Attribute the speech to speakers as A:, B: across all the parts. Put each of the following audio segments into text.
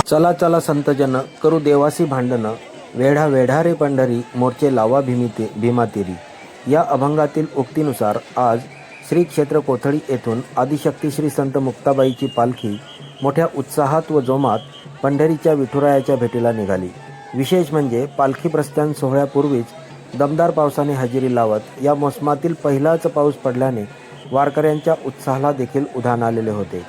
A: चला चला संतजन करू देवासी भांडण, वेढा वेढा रे पंढरी, मोर्चे लावा भीमातिरी. या अभंगातील उक्तीनुसार आज श्री क्षेत्र कोथळी येथून आदिशक्ती श्री संत मुक्ताबाईची पालखी मोठ्या उत्साहात व जोमात पंढरीच्या विठुरायाच्या भेटीला निघाली. विशेष म्हणजे पालखी प्रस्थान सोहळ्यापूर्वीच दमदार पावसाने हजेरी लावत या मोसमातील पहिलाच पाऊस पडल्याने वारकऱ्यांच्या उत्साहाला देखील उधाण आलेले होते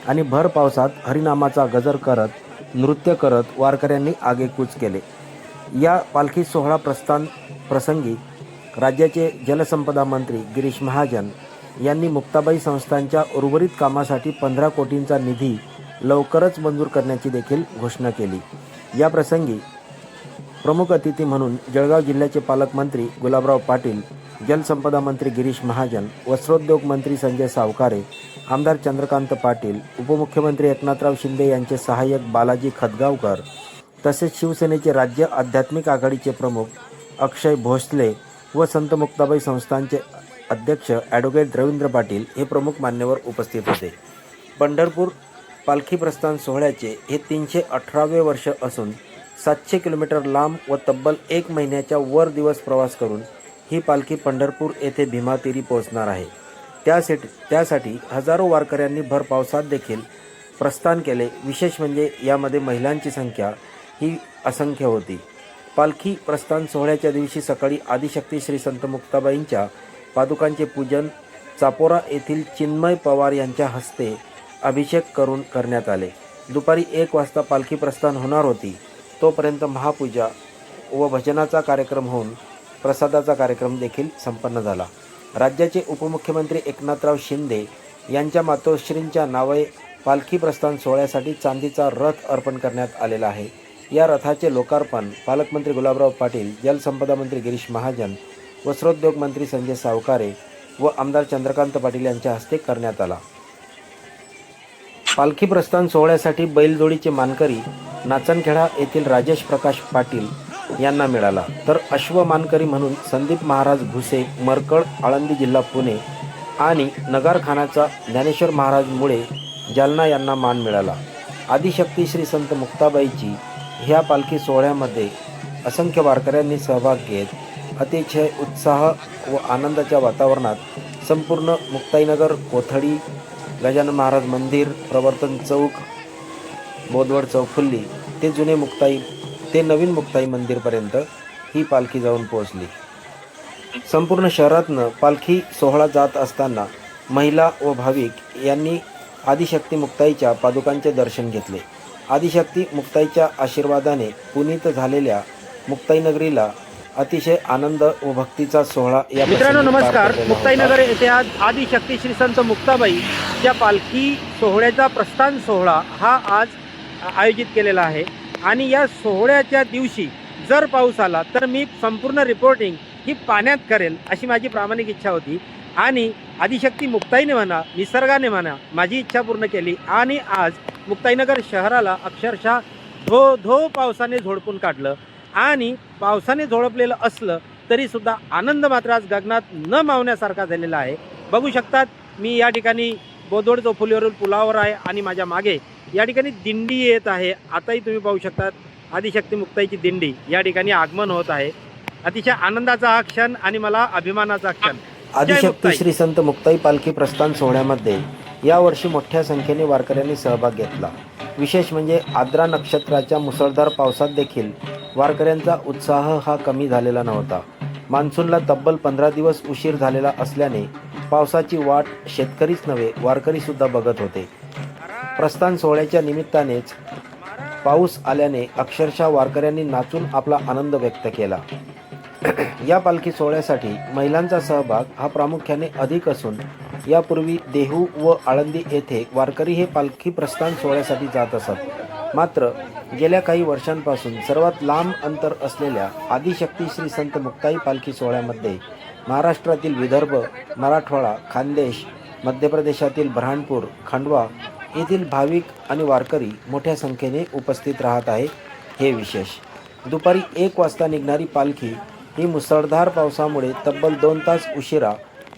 A: आणि भर पावसात हरिनामाचा गजर करत, नृत्य करत वारकऱ्यांनी आगेकूच केले. या पालखी सोहळा प्रस्थान प्रसंगी राज्याचे जलसंपदा मंत्री गिरीश महाजन यांनी मुक्ताबाई संस्थांच्या उर्वरित कामासाठी 15 कोटींचा निधी लवकरच मंजूर करण्याची देखील घोषणा केली. या प्रसंगी प्रमुख अतिथी म्हणून जळगाव जिल्ह्याचे पालकमंत्री गुलाबराव पाटील, जलसंपदा मंत्री गिरीश महाजन, वस्त्रोद्योग मंत्री संजय सावकारे, आमदार चंद्रकांत पाटील, उपमुख्यमंत्री एकनाथराव शिंदे यांचे सहाय्यक बालाजी खतगावकर तसेच शिवसेनेचे राज्य आध्यात्मिक आघाडीचे प्रमुख अक्षय भोसले व संत मुक्ताबाई संस्थानचे अध्यक्ष ॲडव्होकेट रवींद्र पाटील हे प्रमुख मान्यवर उपस्थित होते. पंढरपूर पालखी प्रस्थान सोहळ्याचे हे 318वे वर्ष असून 700 किलोमीटर लांब व तब्बल 1 महिन्याच्या वर दिवस प्रवास करून ही पालखी पंढरपूर येथे भीमातिरी पोहोचणार आहे. त्यासाठी हजारो वारकऱ्यांनी भर पावसात देखील प्रस्थान केले. विशेष म्हणजे यामध्ये महिलांची संख्या ही असंख्य होती. पालखी प्रस्थान सोहळ्याच्या दिवशी सकाळी आदिशक्ती श्री संत मुक्ताबाईंच्या पादुकांचे पूजन चापोरा येथील चिन्मय पवार यांच्या हस्ते अभिषेक करून करण्यात आले. दुपारी 1 वाजता पालखी प्रस्थान होणार होती. तोपर्यंत महापूजा व भजनाचा कार्यक्रम होऊन प्रसादाचा कार्यक्रम देखील संपन्न झाला. राज्याचे उपमुख्यमंत्री एकनाथराव शिंदे यांच्या मातोश्रींच्या नावे पालखी प्रस्थान सोहळ्यासाठी चांदीचा रथ अर्पण करण्यात आलेला आहे. या रथाचे लोकार्पण पालकमंत्री गुलाबराव पाटील, जलसंपदा मंत्री गिरीश महाजन, वस्त्रोद्योग मंत्री संजय सावकारे व आमदार चंद्रकांत पाटील यांच्या हस्ते करण्यात आला. पालखी प्रस्थान सोहळ्यासाठी बैलजोडीचे मानकरी नाचनखेडा येथील राजेश प्रकाश पाटील यांना मिळाला, तर अश्व मानकरी म्हणून संदीप महाराज भुसे, मरकळ, आळंदी जिल्हा पुणे आणि नगारखानाचा ज्ञानेश्वर महाराज मुळे, जालना यांना मान मिळाला. आदिशक्ती श्री संत मुक्ताबाईची ह्या पालखी सोहळ्यामध्ये असंख्य वारकऱ्यांनी सहभाग घेत अतिशय उत्साह व आनंदाच्या वातावरणात संपूर्ण मुक्ताईनगर, कोथळी, गजानन महाराज मंदिर, प्रवर्तन चौक, बोदवड चौफुल्ली ते जुने मुक्ताई ते नवीन मुक्ताई मंदिरपर्यंत ही पालखी जाऊन पोहोचली. संपूर्ण शहरातनं पालखी सोहळा जात असताना महिला व भाविक यांनी आदिशक्ती मुक्ताईच्या पादुकांचे दर्शन घेतले. आदिशक्ती मुक्ताईच्या आशीर्वादाने पुनीत झालेल्या मुक्ताईनगरीला अतिशय आनंद व भक्तीचा सोहळा या.
B: मित्रांनो नमस्कार. मुक्ताईनगर येथे आज आदिशक्ती श्री संत मुक्ताबाई च्या पालखी सोहळ्याचा प्रस्थान सोहळा हा आज आयोजित केलेला आहे आणि या सोहळ्याच्या दिवशी जर पाऊस आला तर मी संपूर्ण रिपोर्टिंग ही पाण्यात करेल अशी माझी प्रामाणिक इच्छा होती आणि आदिशक्ती मुक्ताईने म्हणा, निसर्गाने म्हणा, माझी इच्छा पूर्ण केली आणि आज मुक्ताईनगर शहराला अक्षरशः धो धो पावसाने झोडपून काढलं आणि पावसाने झोडपलेलं असलं तरीसुद्धा आनंद मात्र आज गगनात न मावण्यासारखा झालेला आहे. बघू शकतात मी या ठिकाणी बोदवड चौफुलीवरील पुलावर आहे आणि माझ्या मागे या ठिकाणी दिंडी येत आहे. आताही तुम्ही पाहू शकतात आदिशक्ती मुक्ताईची दिंडी या ठिकाणी आगमन होत आहे. अतिशय आनंदाचा हा क्षण आणि मला अभिमानाचा क्षण.
A: आदिशक्ती श्री संत मुक्ताई पालखी प्रस्थान सोहळ्यामध्ये यावर्षी मोठ्या संख्येने वारकऱ्यांनी सहभाग घेतला. विशेष म्हणजे आद्रा नक्षत्राच्या मुसळधार पावसात देखील वारकऱ्यांचा उत्साह हा कमी झालेला नव्हता. मान्सूनला तब्बल 15 दिवस उशीर झालेला असल्याने पावसाची वाट शेतकरीच नव्हे वारकरीसुद्धा बघत होते. प्रस्थान सोहळ्याच्या निमित्तानेच पाऊस आल्याने अक्षरशः वारकऱ्यांनी नाचून आपला आनंद व्यक्त केला. या पालखी सोहळ्यासाठी महिलांचा सहभाग हा प्रामुख्याने अधिक असून यापूर्वी देहू व आळंदी येथे वारकरी हे पालखी प्रस्थान सोहळ्यासाठी जात असत. मात्र गेल्या काही वर्षांपासून सर्वात लांब अंतर असलेल्या आदिशक्ती श्री संत मुक्ताई पालखी सोहळ्यामध्ये महाराष्ट्रातील विदर्भ, मराठवाडा, खानदेश, मध्य प्रदेशातील ब्रहाणपूर, खंडवा येथील भाविक आणि वारकरी मोठ्या संख्येने उपस्थित राहत आहे. हे विशेष. दुपारी 1 वाजता निघणारी पालखी ही मुसळधार पावसामुळे तब्बल 2 तास उशिरा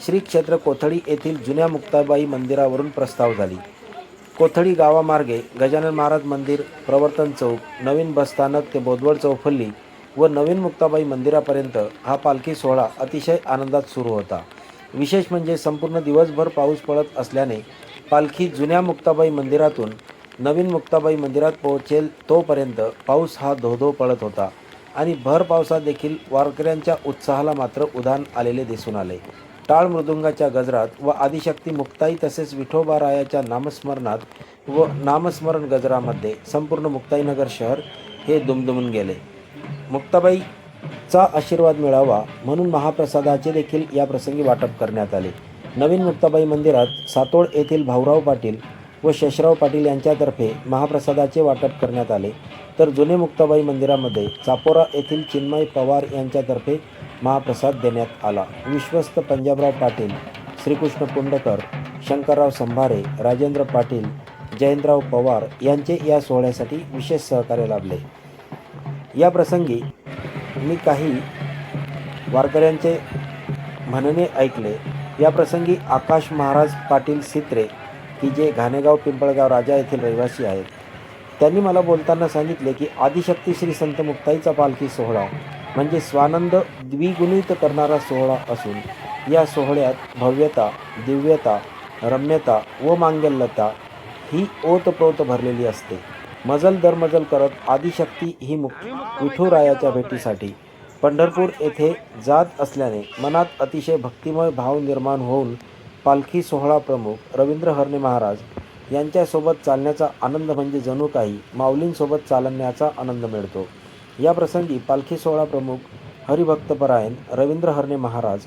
A: श्री क्षेत्र कोथळी येथील जुन्या मुक्ताबाई मंदिरावरून प्रस्थान झाली. कोथळी गावामार्गे गजानन महाराज मंदिर, प्रवर्तन चौक, नवीन बसस्थानक ते बोदवड चौफुली व नवीन मुक्ताबाई मंदिरापर्यंत हा पालखी सोहळा अतिशय आनंदात सुरू होता. विशेष म्हणजे संपूर्ण दिवसभर पाऊस पडत असल्याने पालखी जुन्या मुक्ताबाई मंदिरातून नवीन मुक्ताबाई मंदिरात पोहोचेल तोपर्यंत पाऊस हा धो-धो पडत होता आणि भर पावसात देखील वारकऱ्यांच्या उत्साहाला मात्र उधाण आलेले दिसून आले. टाळ मृदुंगाच्या गजरात व आदिशक्ती मुक्ताई तसेच विठोबारायाच्या नामस्मरणात व नामस्मरण गजरामध्ये संपूर्ण मुक्ताईनगर शहर हे दुमदुमून गेले. मुक्ताबाईचा आशीर्वाद मिळावा म्हणून महाप्रसादाचे देखील या प्रसंगी वाटप करण्यात आले. नवीन मुक्ताबाई मंदिरात सातोड येथील भाऊराव पाटील व शशराव पाटील यांच्यातर्फे महाप्रसादाचे वाटप करण्यात आले, तर जुने मुक्ताबाई मंदिरामध्ये चापोरा येथील चिन्मय पवार यांच्यातर्फे महाप्रसाद देण्यात आला. विश्वस्त पंजाबराव पाटील, श्रीकृष्ण पुंडकर, शंकरराव संभारे, राजेंद्र पाटील, जयंतराव पवार यांचे या सोहळ्यासाठी विशेष सहकार्य लाभले. या प्रसंगी मी काही वारकऱ्यांचे म्हणणे ऐकले. या प्रसंगी आकाश महाराज पाटील सित्रे की जे घाणेगाव पिंपळगाव राजा येथील रहिवासी आहेत, त्यांनी मला बोलताना सांगितले की आदिशक्ती श्री संत मुक्ताईचा पालखी सोहळा म्हणजे स्वानंद द्विगुणित करणारा सोहळा असून या सोहळ्यात भव्यता, दिव्यता, रम्यता व मांगल्यता ही ओतप्रोत भरलेली असते. मजल दरमजल करत आदिशक्ती ही विठुरायाच्या भेटीसाठी पंढरपूर येथे जात असल्याने मनात अतिशय भक्तिमय भाव निर्माण होऊन पालखी सोहळा प्रमुख रवींद्र हरणे महाराज यांच्यासोबत चालण्याचा आनंद म्हणजे जणू काही माऊलींसोबत चालण्याचा आनंद मिळतो. या प्रसंगी पालखी सोहळा प्रमुख हरिभक्तपरायण रवींद्र हरणे महाराज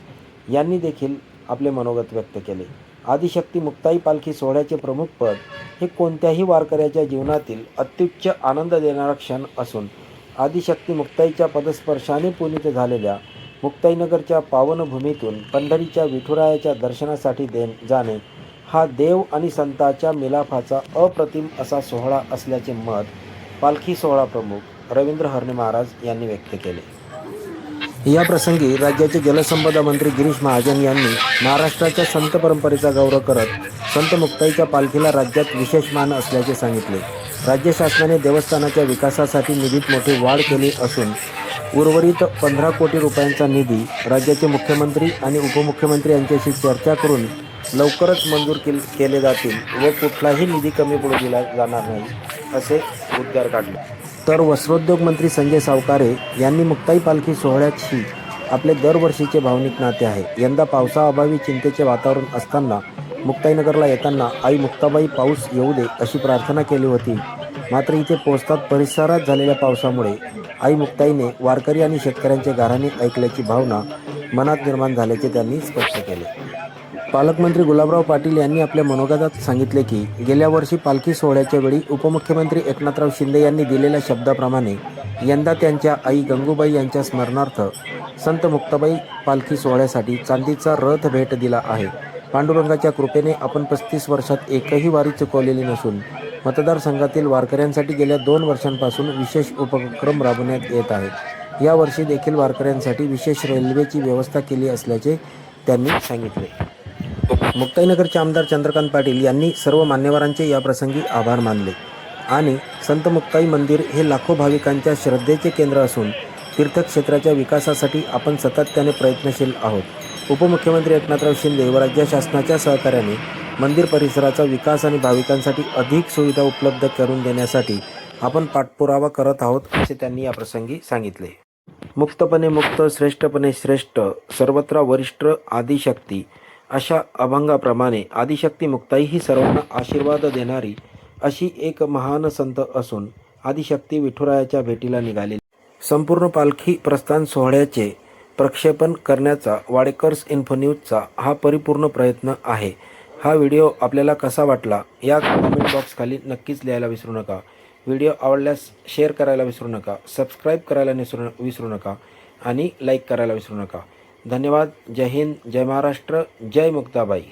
A: यांनी देखील आपले मनोगत व्यक्त केले. आदिशक्ती मुक्ताई पालखी सोहळ्याचे प्रमुख पद हे कोणत्याही वारकऱ्याच्या जीवनातील अत्युच्च आनंद देणारा क्षण असून आदिशक्ती मुक्ताईच्या पदस्पर्शाने पुनीत झालेल्या मुक्ताईनगरच्या पावनभूमीतून पंढरीच्या विठुरायाच्या दर्शनासाठी जाणे हा देव आणि संतांच्या मिलाफाचा अप्रतिम असा सोहळा असल्याचे मत पालखी सोहळा प्रमुख रवींद्र हरणे महाराज यांनी व्यक्त केले. या प्रसंगी राज्याचे जलसंपदा मंत्री गिरीश महाजन यांनी महाराष्ट्राच्या संत परंपरेचा गौरव करत संत मुक्ताईच्या पालखीला राज्यात विशेष मान असल्याचे सांगितले. राज्य शासनाने देवस्थानाच्या विकासासाठी निधीत मोठी वाढ केली असून उर्वरित 15 कोटी रुपयांचा निधी राज्याचे मुख्यमंत्री आणि उपमुख्यमंत्री यांच्याशी चर्चा करून लवकरच मंजूर केले जातील व कुठलाही निधी कमी पडू दिला जाणार नाही असे उद्गार काढले. तर वस्त्रोद्योग मंत्री संजय सावकारे यांनी मुक्ताई पालखी सोहळ्याशी आपले दरवर्षीचे भावनिक नाते आहे. यंदा पावसाअभावी चिंतेचे वातावरण असताना मुक्ताईनगरला येताना आई मुक्ताबाई पाऊस येऊ दे अशी प्रार्थना केली होती. मात्र इथे पोहोचतात परिसरात झालेल्या पावसामुळे आई मुक्ताईने वारकरी आणि शेतकऱ्यांचे गाऱ्हाणे ऐकल्याची भावना मनात निर्माण झाल्याचे त्यांनी स्पष्ट केले. पालकमंत्री गुलाबराव पाटील यांनी आपल्या मनोगतात सांगितले की गेल्या वर्षी पालखी सोहळ्याच्या वेळी उपमुख्यमंत्री एकनाथराव शिंदे यांनी दिलेल्या शब्दाप्रमाणे यंदा त्यांच्या आई गंगूबाई यांच्या स्मरणार्थ संत मुक्ताबाई पालखी सोहळ्यासाठी चांदीचा रथ भेट दिला आहे. पांडुरंगाच्या कृपेने आपण 35 वर्षात एकही वारी चुकवलेली नसून मतदारसंघातील वारकऱ्यांसाठी गेल्या 2 वर्षांपासून विशेष उपक्रम राबवण्यात येत आहेत. यावर्षी देखील वारकऱ्यांसाठी विशेष रेल्वेची व्यवस्था केली असल्याचे त्यांनी सांगितले. मुक्ताईनगरचे आमदार चंद्रकांत पाटील यांनी सर्व मान्यवरांचे याप्रसंगी आभार मानले आणि संत मुक्ताई मंदिर हे लाखो भाविकांच्या श्रद्धेचे केंद्र असून तीर्थक्षेत्राच्या विकासासाठी आपण सातत्याने प्रयत्नशील आहोत. उपमुख्यमंत्री एकनाथराव शिंदे व राज्य शासनाच्या सहकार्याने मंदिर परिसराचा विकास आणि भाविकांसाठी अधिक सुविधा उपलब्ध करून देण्यासाठी आपण पाठपुरावा करत आहोत असे त्यांनी याप्रसंगी सांगितले. मुक्तपणे मुक्त, श्रेष्ठपणे श्रेष्ठ, सर्वत्र वरिष्ठ आदिशक्ती अशा अभंगाप्रमाणे आदिशक्ती मुक्ताई ही सर्वांना आशीर्वाद देणारी अशी एक महान संत असून आदिशक्ती विठुरायाच्या भेटीला निघाली. संपूर्ण पालखी प्रस्थान सोहळ्याचे प्रक्षेपण करण्याचा वाडेकर्स इन्फो न्यूजचा हा परिपूर्ण प्रयत्न आहे. हा व्हिडिओ आपल्याला कसा वाटला या कमेंट बॉक्स खाली नक्कीच लिहायला विसरू नका. व्हिडिओ आवडल्यास शेअर करायला विसरू नका, सबस्क्राईब करायला विसरू नका आणि लाईक करायला विसरू नका. धन्यवाद. जय हिंद, जय महाराष्ट्र, जय मुक्ताबाई.